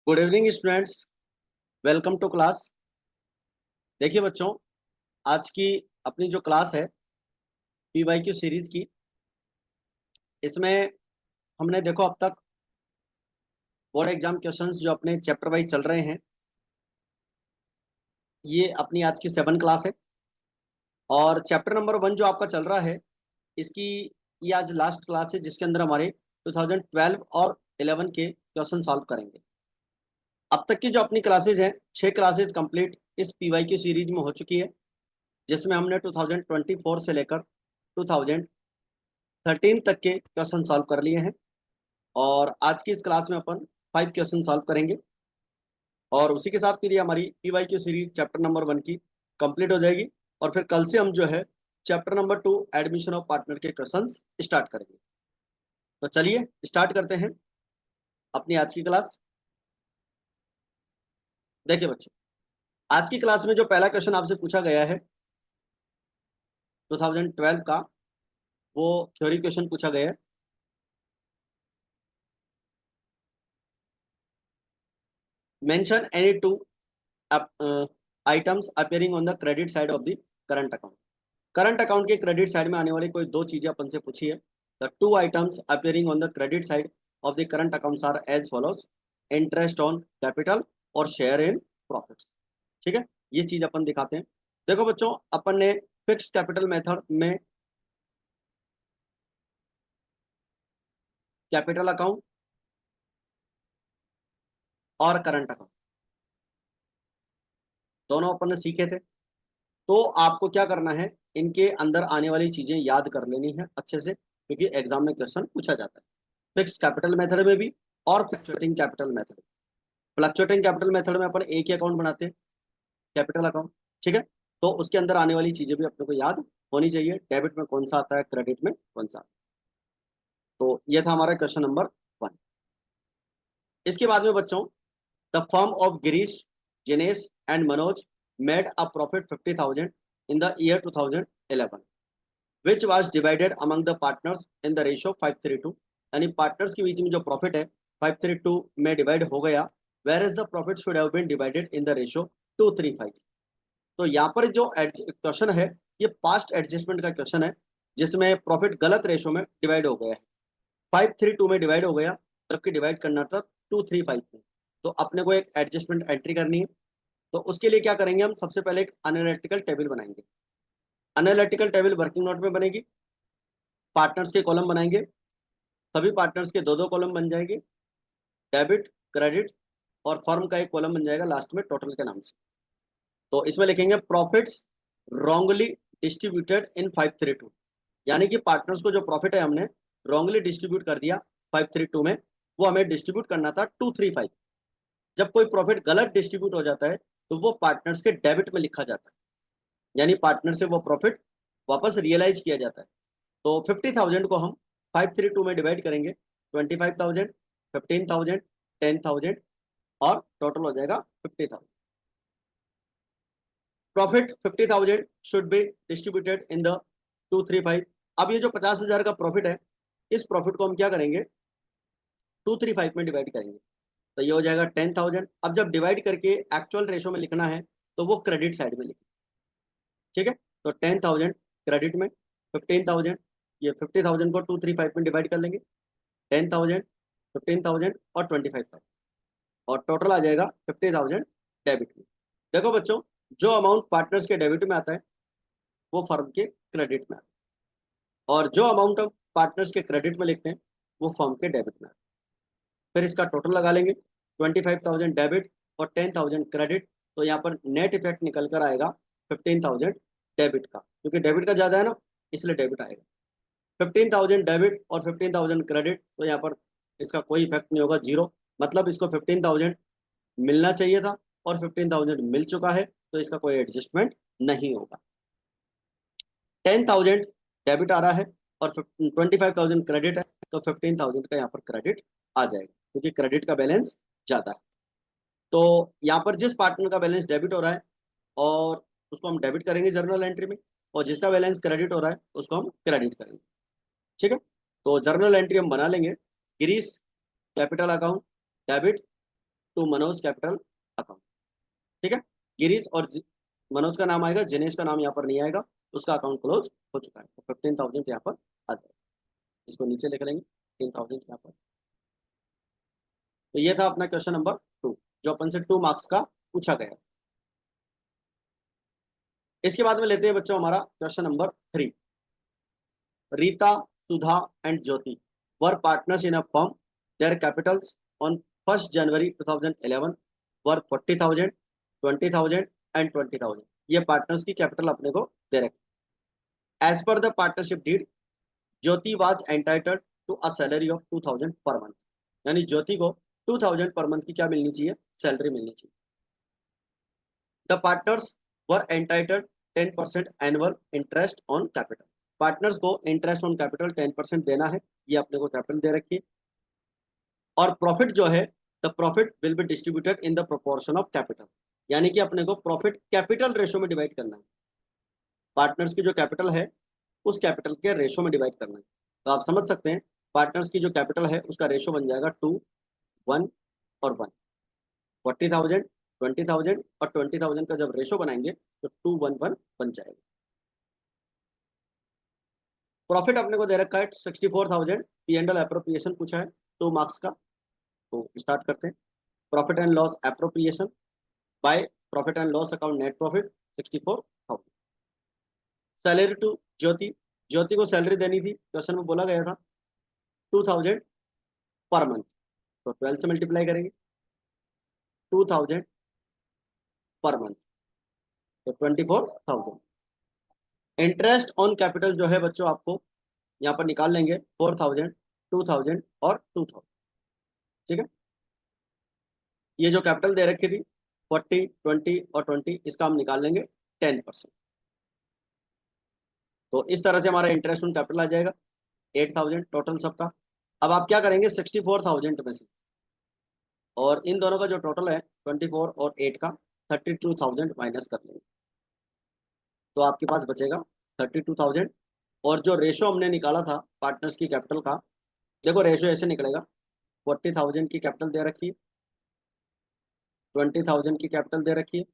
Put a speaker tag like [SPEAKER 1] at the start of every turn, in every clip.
[SPEAKER 1] Good evening students, welcome to class. देखिए बच्चों, आज की अपनी जो क्लास है पीवाईक्यू सीरीज की, इसमें हमने देखो अब तक बोर्ड एग्जाम क्वेश्चंस जो अपने चैप्टर वाइज चल रहे हैं, ये अपनी आज की 7 क्लास है। और चैप्टर नंबर 1 जो आपका चल रहा है, इसकी ये आज लास्ट क्लास है जिसके अंदर हमारे 2012 और 11 के क्वेश्चन सॉल्व करेंगे। अब तक की जो अपनी क्लासेज हैं, 6 क्लासेज कंप्लीट इस पीवाईक्यू सीरीज में हो चुकी है, जिसमें हमने 2024 से लेकर 2013 तक के क्वेश्चन सॉल्व कर लिए हैं। और आज की इस क्लास में अपन 5 क्वेश्चन सॉल्व करेंगे और उसी के साथ फिर ये हमारी पीवाईक्यू सीरीज चैप्टर नंबर 1 की कंप्लीट हो जाएगी। और फिर कल से हम जो है chapter number 2 admission of partner के क्वेश्चंस स्टार्ट करेंगे। तो चलिए स्टार्ट करते हैं अपनी आज की क्लास। देखिए बच्चों, आज की क्लास में जो पहला क्वेश्चन आपसे पूछा गया है 2012 का, वो थ्योरी क्वेश्चन पूछा गया है। Mention any two items appearing on the credit side of the current account. Current account के क्रेडिट साइड में आने वाली कोई दो चीजें अपन से पूछी है। The two items appearing on the credit side of the current accounts are as follows: interest on capital और शेयर इन प्रॉफिट्स। ठीक है, ये चीज अपन दिखाते हैं। देखो बच्चों, अपन ने फिक्स्ड कैपिटल मेथड में कैपिटल अकाउंट और करंट अकाउंट दोनों अपन ने सीखे थे। तो आपको क्या करना है, इनके अंदर आने वाली चीजें याद कर लेनी है अच्छे से, क्योंकि एग्जाम में क्वेश्चन पूछा जाता है फिक्स कैपिटल मेथड में भी और fluctuating capital method. Fluctuating capital method में अपन एक ही अकाउंट बनाते हैं, कैपिटल अकाउंट। ठीक है, तो उसके अंदर आने वाली चीजें भी अपने को याद होनी चाहिए, डेबिट में कौन सा आता है, क्रेडिट में कौन सा। तो ये था हमारा क्वेश्चन नंबर 1। इसके बाद में बच्चों, the firm of Girish, Jinesh and Manoj made a profit 50,000 in the year 2011 which was divided among the partners in the ratio 5:3:2। यानी पार्टनर्स के बीच में जो प्रॉफिट है 5:3:2 में डिवाइड हो गया, where is the profit should have been divided in the ratio 2:3:5। तो यहाँ पर जो क्वेश्चन है, ये पास्ट एडजस्टमेंट का क्वेश्चन है, जिसमें प्रॉफिट गलत रेशियो में डिवाइड हो गया है। 5:3:2 में डिवाइड हो गया, जबकि डिवाइड करना था 2:3:5 में। तो अपने को एक एडजस्टमेंट एंट्री करनी है। तो उसके लिए क्या करेंगे, हम सबसे पहले एक एनालिटिकल टेबल बनाएंगे। एनालिटिकल टेबल वर्किंग नोट में बनेगी। पार्टनर्स के कॉलम बनाएंगे, सभी पार्टनर्स के दो दो कॉलम बन जाएंगे, डेबिट, क्रेडिट, और फर्म का एक कॉलम बन जाएगा लास्ट में टोटल के नाम से। तो इसमें लिखेंगे प्रॉफिट्स रॉन्गली डिस्ट्रीब्यूटेड इन 5:3:2। यानी कि पार्टनर्स को जो प्रॉफिट है हमने रॉन्गली डिस्ट्रीब्यूट कर दिया 5:3:2 में, वो हमें डिस्ट्रीब्यूट करना था 2:3:5। जब कोई प्रॉफिट गलत डिस्ट्रीब्यूट हो जाता है तो वो पार्टनर्स के डेबिट में लिखा जाता है, यानी पार्टनर से वो प्रॉफिट वापस रियलाइज किया जाता है। तो 50,000 को हम 5:3:2 में डिवाइड करेंगे, 25,000, 15,000, 10,000, और टोटल हो जाएगा 50,000। Profit 50,000 should be distributed in the 2:3:5। अब ये जो 50,000 का प्रॉफिट है, इस प्रॉफिट को हम क्या करेंगे, 2:3:5 में डिवाइड करेंगे, तो ये हो जाएगा 10,000। अब जब डिवाइड करके एक्चुअल रेशो में लिखना है तो वो क्रेडिट साइड में लिखें। ठीक है, तो 10,000 क्रेडिट में, 15,000, ये 50,000 को 2:3:5 में डिवाइड कर लेंगे, 10,000, 15,000 और 25,000, और टोटल आ जाएगा 50,000 डेबिट में। देखो बच्चों, जो अमाउंट पार्टनर्स के डेबिट में आता है वो फर्म के क्रेडिट में आता है, और जो अमाउंट हम पार्टनर्स के क्रेडिट में लिखते हैं वो फर्म के डेबिट में आता है। फिर इसका टोटल लगा लेंगे, 25,000 डेबिट और 10,000 क्रेडिट, तो यहाँ पर नेट इफेक्ट निकल कर आएगा 15,000 डेबिट का, क्योंकि डेबिट का ज़्यादा है ना, इसलिए डेबिट आएगा। 15,000 डेबिट और 15,000 क्रेडिट, तो यहाँ पर इसका कोई इफेक्ट नहीं होगा, जीरो। मतलब इसको 15,000 मिलना चाहिए था और 15,000 मिल चुका है, तो इसका कोई एडजस्टमेंट नहीं होगा। 10,000 डेबिट आ रहा है और 25,000 क्रेडिट है, तो 15,000 का यहाँ पर क्रेडिट आ जाएगा, क्योंकि क्रेडिट का बैलेंस ज़्यादा है। तो यहाँ पर जिस पार्टनर का बैलेंस डेबिट हो रहा है और उसको हम डेबिट करेंगे जर्नल एंट्री में, और जिसका बैलेंस क्रेडिट हो रहा है उसको हम क्रेडिट करेंगे। ठीक है, तो जर्नल एंट्री हम बना लेंगे, Girish capital account debit to Manoj capital account. ठीक है, गिरीश और मनोज का नाम आएगा, जिनेश का नाम यहाँ पर नहीं आएगा, उसका अकाउंट क्लोज हो चुका है। तो 15,000 यहाँ पर आ जाएगा, इसको नीचे लिख लेंगे 15,000 यहाँ पर। तो ये था अपना क्वेश्चन नंबर 2 जो अपन से 2 मार्क्स का पूछा गया। इसके बाद में लेते हैं बच्चों हमारा question number 3। Rita, Sudha and Jyoti were partners in a firm, there Capitals on 1 January 2011 were 40,000, 20,000 and 20,000। ये पार्टनर्स की कैपिटल अपने को दे रखे। As per the partnership deed Jyoti was entitled to a salary of 2,000 per month, यानी ज्योति को 2,000 per month की क्या मिलनी चाहिए, सैलरी मिलनी चाहिए। The partners were entitled 10% annual interest on capital. Partners को इंटरेस्ट ऑन कैपिटल 10% देना है, ये अपने को कैपिटल दे रखी है। और प्रॉफिट जो है, the profit will be distributed in the proportion of capital, यानी कि अपने को प्रॉफिट कैपिटल रेशो में डिवाइड करना है। पार्टनर्स की जो कैपिटल है उस कैपिटल के रेशो में डिवाइड करना है। तो आप समझ सकते हैं पार्टनर्स की जो कैपिटल है उसका रेशो बन जाएगा 2, 1 और 1। 40,000, 20,000 और 20,000 का जब रेशो बनाएंगे तो 2, 1, 1 बन जाएगा। प्रॉफिट अपने को दे रखा है 64,000, P&L एप्रोप्रिएशन पूछा है 2 मार्क्स का। तो स्टार्ट करते हैं। Profit and loss appropriation by profit and loss account net profit 64,000। Salary to Jyoti, Jyoti को सैलरी देनी थी, क्वेश्चन में बोला गया था 2,000 पर मंथ, तो 12 से मल्टीप्लाई करेंगे 2,000 पर मंथ तो 24,000। इंटरेस्ट ऑन कैपिटल जो है बच्चों आपको यहाँ पर निकाल लेंगे 4,000, 2,000 और 2,000। ठीक है, ये जो कैपिटल दे रखी थी 40, 20 और 20, इसका हम निकाल लेंगे 10%। तो इस तरह से हमारा इंटरेस्ट ऑन कैपिटल आ जाएगा 8,000 टोटल सबका। अब आप क्या करेंगे 64,000 में से, और इन दोनों का जो टोटल है 24 और 8 का 32,000 माइनस कर लेंगे, तो आपके पास बचेगा 32,000। और जो रेशो हमने निकाला था पार्टनर्स की कैपिटल का, देखो रेशो ऐसे निकलेगा 40,000 की कैपिटल दे रखी है, 20,000 की कैपिटल दे रखी है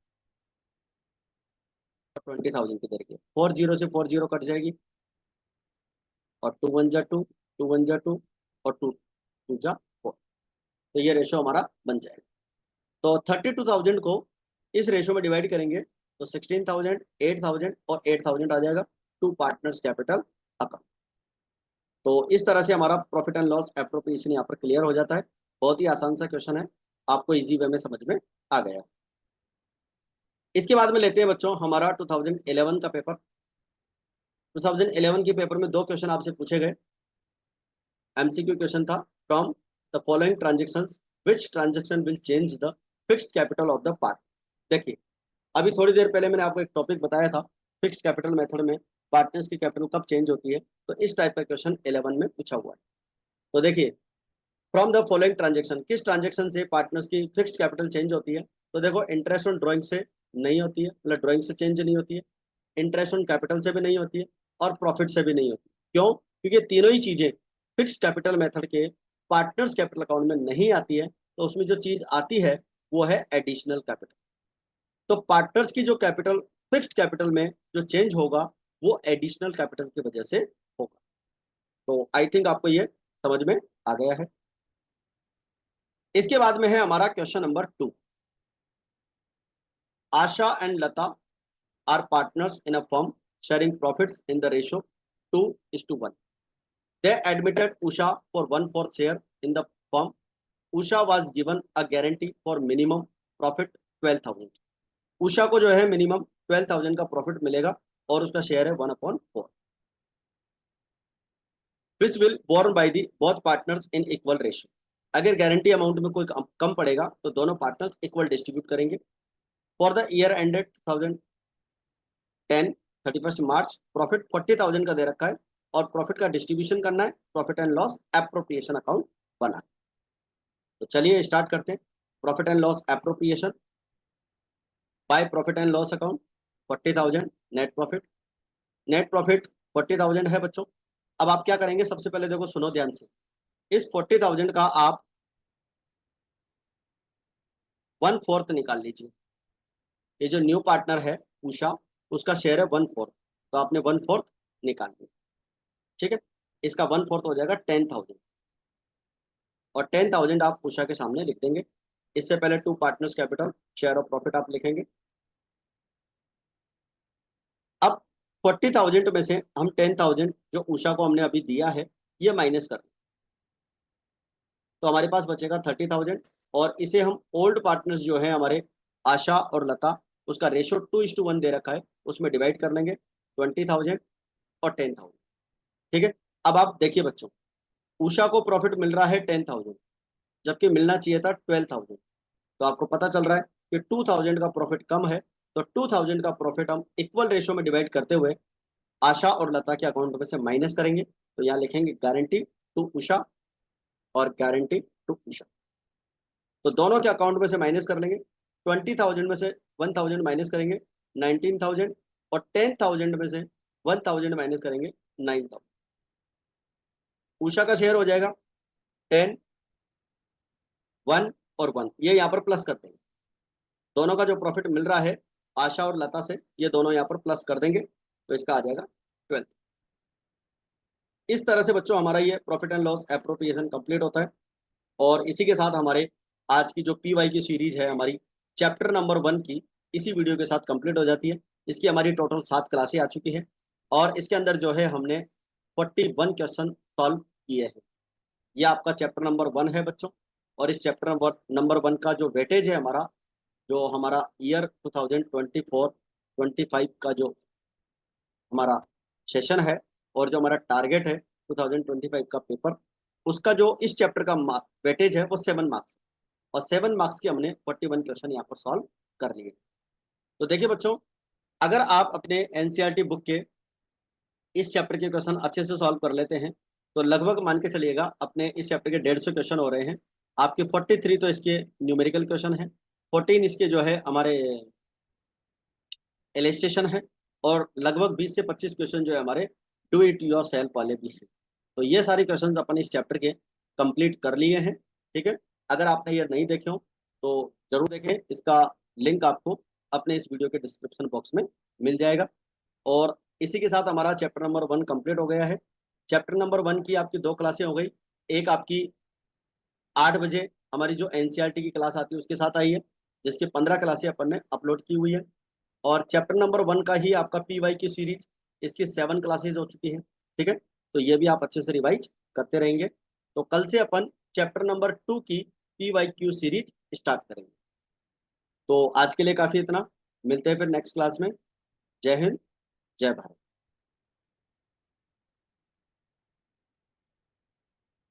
[SPEAKER 1] और 20,000 की दे रखी है। 40 से 40 कट जाएगी और 2 1 जा 2, 2 1 जा 2 और 2 2 जा 4। तो ये रेशो हमारा बन जाएगा। तो 32,000 को इस रेशो में डिवाइड करेंगे तो 16,000, 8,000 और 8,000 आ जाएगा टू पार्टनर्स कैपिटल अकाउंट। तो इस तरह से हमारा प्रॉफिट एंड लॉस एप्रोप्रिएशन यहाँ पर क्लियर हो जाता है। बहुत ही आसान सा क्वेश्चन है, आपको इजी वे में समझ में आ गया। इसके बाद में लेते हैं बच्चों हमारा 2011 का पेपर। 2011 के पेपर में 2 क्वेश्चन आपसे पूछे गए। एमसीक्यू क्वेश्चन था, from the following transactions which transaction will change the fixed capital of the part. देखिए अभी थोड़ी देर पहले मैंने आपको एक टॉपिक बताया था फिक्स्ड कैपिटल मेथड में पार्टनर्स की कैपिटल कब चेंज होती है, तो इस टाइप का क्वेश्चन 11 में पूछा हुआ है। तो देखिए फ्रॉम द फॉलोइंग ट्रांजेक्शन, किस ट्रांजेक्शन से पार्टनर्स की फिक्स्ड कैपिटल चेंज होती है। तो देखो इंटरेस्ट ऑन ड्राइंग से नहीं होती है, मतलब ड्राइंग से चेंज नहीं होती है, इंटरेस्ट ऑन कैपिटल से भी नहीं होती है और प्रॉफिट से भी नहीं होती। क्यों? क्योंकि तीनों ही चीजें फिक्स्ड कैपिटल मेथड के पार्टनर्स कैपिटल अकाउंट में नहीं आती है। तो उसमें जो चीज आती है वो है एडिशनल कैपिटल। तो पार्टनर्स की जो कैपिटल फिक्स्ड कैपिटल में जो चेंज होगा वो एडिशनल कैपिटल की वजह से होगा। तो आई थिंक आपको ये समझ में आ गया है। इसके बाद में है हमारा question number 2। Asha and Lata are partners in a firm sharing profits in the ratio 2:1। They admitted Usha for 1/4 share in the firm. Usha was given a guarantee for minimum profit 12,000। Usha को जो है मिनिमम 12,000 का प्रॉफिट मिलेगा और उसका शेयर है 1/4, which will borne by the both partners in equal ratio. अगर guarantee amount में कोई कम पड़ेगा तो दोनों पार्टनर्स इक्वल डिस्ट्रीब्यूट करेंगे। For the year ended 2010 31 March profit 40,000 का दे रखा है और प्रॉफिट का डिस्ट्रीब्यूशन करना है, profit and loss appropriation account बना है। तो चलिए स्टार्ट करते हैं। Profit and loss appropriation by profit and loss account 40,000 net profit. Net profit 40,000 है बच्चों। अब आप क्या करेंगे, सबसे पहले देखो सुनो ध्यान से, इस 40,000 का आप 1/4 निकाल लीजिए। ये जो न्यू पार्टनर है उषा, उसका शेयर है 1/4, तो आपने 1/4 निकाल लिया। ठीक है, इसका 1/4 हो जाएगा 10,000, और 10,000 आप उषा के सामने लिख देंगे। इससे पहले to partners capital share of profit आप लिखेंगे। अब 40,000 में से हम 10,000 जो उषा को हमने अभी दिया है ये माइनस कर, तो हमारे पास बचेगा 30,000, और इसे हम ओल्ड पार्टनर्स जो है हमारे आशा और लता, उसका रेशियो 2:1 दे रखा है, उसमें डिवाइड कर लेंगे 20,000 और 10,000। ठीक है, अब आप देखिए बच्चों, उषा को प्रॉफिट मिल रहा है 10,000, जबकि मिलना चाहिए था 12,000। तो आपको पता चल रहा है कि 2,000 का प्रॉफिट कम है, तो 2,000 का प्रॉफिट हम इक्वल रेशियो में डिवाइड करते हुए आशा और लता के अकाउंट में से माइनस करेंगे। तो यहाँ लिखेंगे गारंटी टू उषा और गारंटी टू उषा, तो दोनों के अकाउंट में से माइनस कर लेंगे। 20,000 में से 1,000 माइनस करेंगे 19,000, और 10,000 में से 1,000 माइनस करेंगे 9,000। उषा का शेयर हो जाएगा 10, 1 और 1, ये यहाँ पर प्लस करते हैं। दोनों का जो प्रॉफिट मिल रहा है आशा और लता से, ये दोनों यहाँ पर प्लस कर देंगे, तो इसका आ जाएगा 12। इस तरह से बच्चों हमारा ये profit and loss appropriation complete होता है। और इसी के साथ हमारे आज की जो पीवाई की सीरीज है हमारी चैप्टर नंबर 1 की, इसी वीडियो के साथ कंप्लीट हो जाती है। इसकी हमारी टोटल 7 क्लासें आ चुकी हैं, और इसके अंदर जो है हमने 41 क्वेश्चन सॉल्व किए हैं। यह आपका चैप्टर नंबर 1 है बच्चों, और इस चैप्टर नंबर 1 का जो वेटेज है हमारा, जो हमारा ईयर 2024-25 का जो हमारा सेशन है, और जो हमारा टारगेट है 2025 का पेपर, उसका जो इस चैप्टर का वेटेज है वो 7 मार्क्स, और 7 मार्क्स के हमने 41 क्वेश्चन यहाँ पर सॉल्व कर लिए। तो देखिए बच्चों, अगर आप अपने एनसीईआरटी बुक के इस चैप्टर के क्वेश्चन अच्छे से सॉल्व कर लेते हैं, तो लगभग मान के चलिएगा अपने इस चैप्टर के 150 क्वेश्चन हो रहे हैं आपके। 43 तो इसके न्यूमेरिकल क्वेश्चन है, 14 इसके जो है हमारे इलस्ट्रेशन है, और लगभग 20 से 25 क्वेश्चन जो है हमारे डू इट योर सेल्फ वाले भी हैं। तो ये सारे क्वेश्चन अपन इस चैप्टर के कंप्लीट कर लिए हैं। ठीक है, अगर आपने ये नहीं देखे हो तो जरूर देखें, इसका लिंक आपको अपने इस वीडियो के डिस्क्रिप्शन बॉक्स में मिल जाएगा। और इसी के साथ हमारा चैप्टर नंबर 1 कंप्लीट हो गया है। चैप्टर नंबर 1 की आपकी 2 क्लासें हो गई, एक आपकी 8 बजे हमारी जो एनसीईआरटी की क्लास आती है उसके साथ आई है, जिसकी 15 क्लासें अपन ने अपलोड की हुई है। और चैप्टर नंबर 1 का ही आपका पीवाई की सीरीज, इसकी 7 क्लासेज हो चुकी हैं। ठीक है, तो ये भी आप अच्छे से रिवाइज करते रहेंगे। तो कल से अपन चैप्टर नंबर 2 की PYQ सीरीज स्टार्ट करेंगे। तो आज के लिए काफ़ी इतना, मिलते हैं फिर नेक्स्ट क्लास में। जय हिंद, जय भारत।